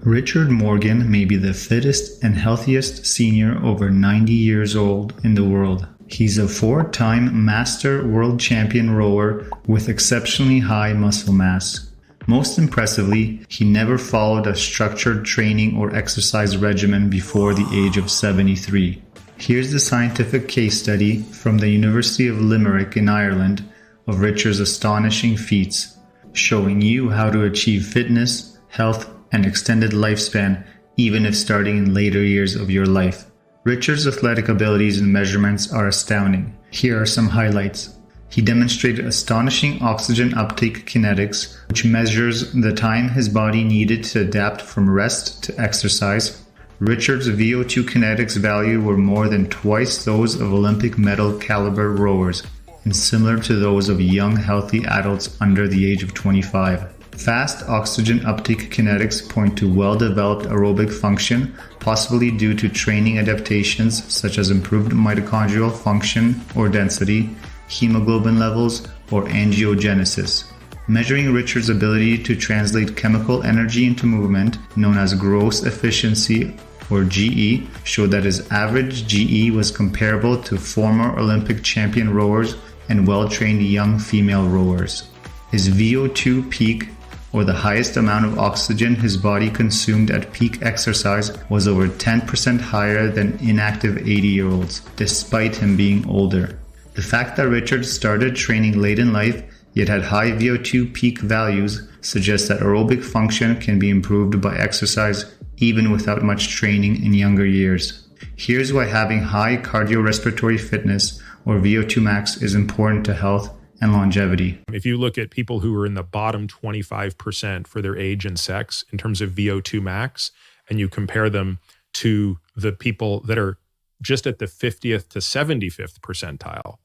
Richard Morgan may be the fittest and healthiest senior over 90 years old in the world. He's a 4-time master world champion rower with exceptionally high muscle mass. Most impressively, he never followed a structured training or exercise regimen before the age of 73. Here's the scientific case study from the University of Limerick in Ireland of Richard's astonishing feats, showing you how to achieve fitness, health, and extended lifespan, even if starting in later years of your life. Richard's athletic abilities and measurements are astounding. Here are some highlights. He demonstrated astonishing oxygen uptake kinetics, which measures the time his body needed to adapt from rest to exercise. Richard's VO2 kinetics value were more than twice those of Olympic medal caliber rowers, and similar to those of young healthy adults under the age of 25. Fast oxygen uptake kinetics point to well-developed aerobic function, possibly due to training adaptations such as improved mitochondrial function or density, hemoglobin levels, or angiogenesis. Measuring Richard's ability to translate chemical energy into movement, known as gross efficiency or GE, showed that his average GE was comparable to former Olympic champion rowers and well-trained young female rowers. His VO2 peak, or the highest amount of oxygen his body consumed at peak exercise, was over 10% higher than inactive 80-year-olds, despite him being older. The fact that Richard started training late in life, yet had high VO2 peak values, suggests that aerobic function can be improved by exercise even without much training in younger years. Here's why having high cardiorespiratory fitness, or VO2 max, is important to health and longevity. If you look at people who are in the bottom 25% for their age and sex in terms of VO2 max, and you compare them to the people that are just at the 50th to 75th percentile,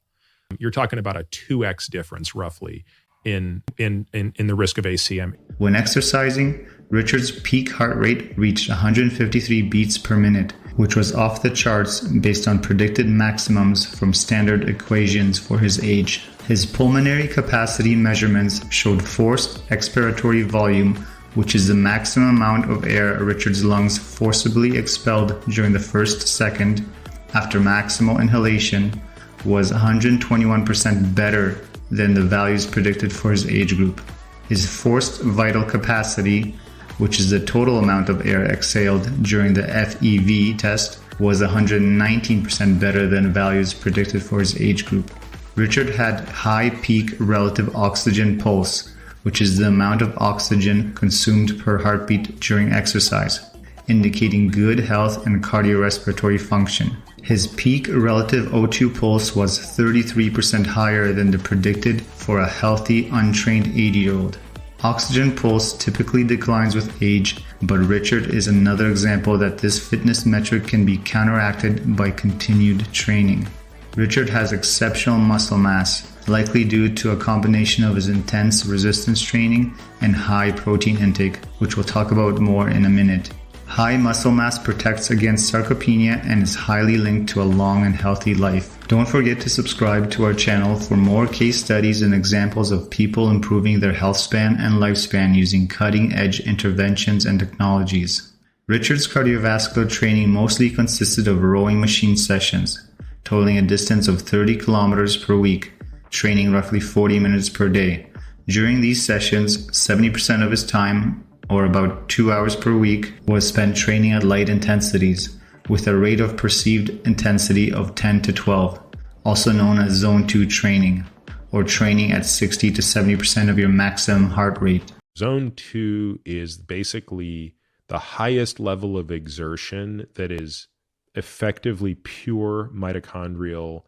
you're talking about a 2x difference roughly in the risk of ACM. When exercising, Richard's peak heart rate reached 153 beats per minute, which was off the charts based on predicted maximums from standard equations for his age. His pulmonary capacity measurements showed forced expiratory volume, which is the maximum amount of air Richard's lungs forcibly expelled during the first second after maximal inhalation, was 121% better than the values predicted for his age group. His forced vital capacity, which is the total amount of air exhaled during the FEV test, was 119% better than values predicted for his age group. Richard had high peak relative oxygen pulse, which is the amount of oxygen consumed per heartbeat during exercise, indicating good health and cardiorespiratory function. His peak relative O2 pulse was 33% higher than the predicted for a healthy, untrained 80-year-old. Oxygen pulse typically declines with age, but Richard is another example that this fitness metric can be counteracted by continued training. Richard has exceptional muscle mass, likely due to a combination of his intense resistance training and high protein intake, which we'll talk about more in a minute. High muscle mass protects against sarcopenia and is highly linked to a long and healthy life. Don't forget to subscribe to our channel for more case studies and examples of people improving their health span and lifespan using cutting-edge interventions and technologies. Richard's cardiovascular training mostly consisted of rowing machine sessions, totaling a distance of 30 kilometers per week, training roughly 40 minutes per day. During these sessions, 70% of his time, or about 2 hours per week, was spent training at light intensities, with a rate of perceived intensity of 10 to 12, also known as Zone 2 training, or training at 60 to 70% of your maximum heart rate. Zone 2 is basically the highest level of exertion that is effectively pure mitochondrial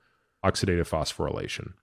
oxidative phosphorylation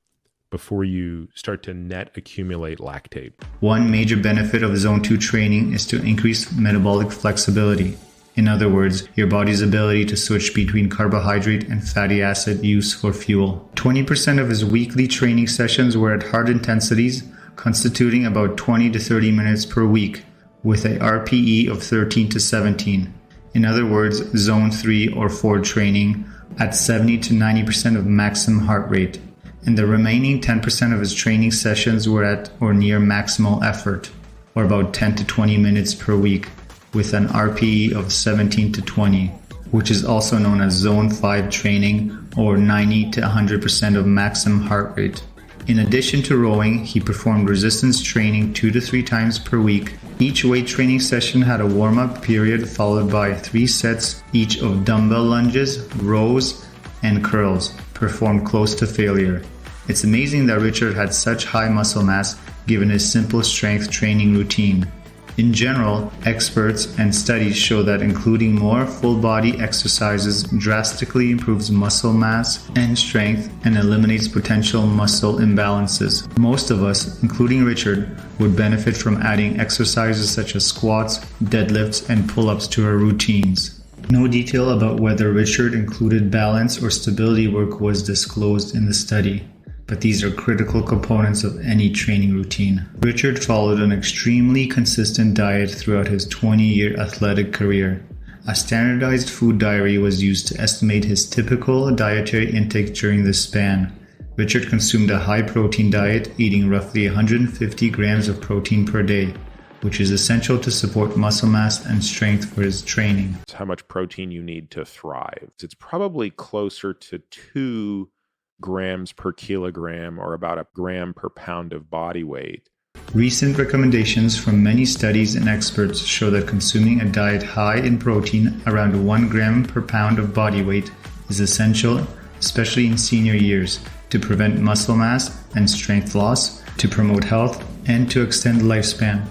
before you start to net accumulate lactate. One major benefit of Zone 2 training is to increase metabolic flexibility. In other words, your body's ability to switch between carbohydrate and fatty acid use for fuel. 20% of his weekly training sessions were at hard intensities, constituting about 20 to 30 minutes per week, with a RPE of 13 to 17. In other words, Zone 3 or 4 training at 70 to 90% of maximum heart rate. And the remaining 10% of his training sessions were at or near maximal effort, or about 10 to 20 minutes per week, with an RPE of 17 to 20, which is also known as Zone 5 training, or 90 to 100% of maximum heart rate. In addition to rowing, he performed resistance training 2 to 3 times per week. Each weight training session had a warm-up period followed by 3 sets each of dumbbell lunges, rows, and curls, performed close to failure. It's amazing that Richard had such high muscle mass given his simple strength training routine. In general, experts and studies show that including more full-body exercises drastically improves muscle mass and strength and eliminates potential muscle imbalances. Most of us, including Richard, would benefit from adding exercises such as squats, deadlifts, and pull-ups to our routines. No detail about whether Richard included balance or stability work was disclosed in the study, but these are critical components of any training routine. Richard followed an extremely consistent diet throughout his 20-year athletic career. A standardized food diary was used to estimate his typical dietary intake during this span. Richard consumed a high-protein diet, eating roughly 150 grams of protein per day, which is essential to support muscle mass and strength for his training. How much protein you need to thrive. It's probably closer to 2 grams per kilogram, or about 1 gram per pound of body weight. Recent recommendations from many studies and experts show that consuming a diet high in protein, around 1 gram per pound of body weight, is essential, especially in senior years, to prevent muscle mass and strength loss, to promote health, and to extend lifespan.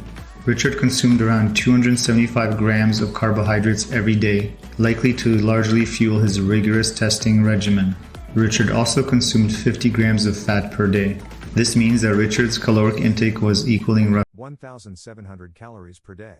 Richard consumed around 275 grams of carbohydrates every day, likely to largely fuel his rigorous testing regimen. Richard also consumed 50 grams of fat per day. This means that Richard's caloric intake was equaling roughly 1,700 calories per day,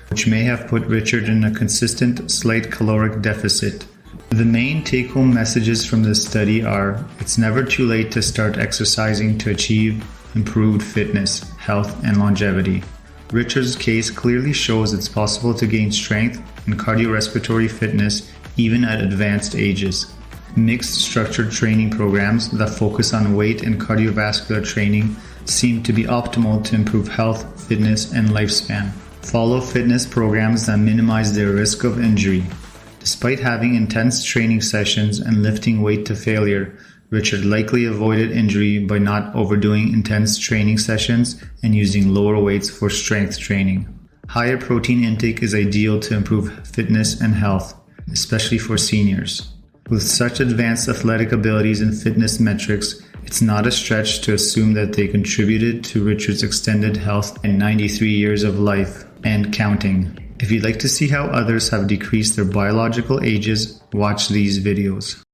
which may have put Richard in a consistent slight caloric deficit. The main take-home messages from this study are: it's never too late to start exercising to achieve improved fitness, health, and longevity. Richard's case clearly shows it's possible to gain strength and cardiorespiratory fitness even at advanced ages. Mixed structured training programs that focus on weight and cardiovascular training seem to be optimal to improve health, fitness, and lifespan. Follow fitness programs that minimize their risk of injury. Despite having intense training sessions and lifting weight to failure, Richard likely avoided injury by not overdoing intense training sessions and using lower weights for strength training. Higher protein intake is ideal to improve fitness and health, especially for seniors. With such advanced athletic abilities and fitness metrics, it's not a stretch to assume that they contributed to Richard's extended health and 93 years of life and counting. If you'd like to see how others have decreased their biological ages, watch these videos.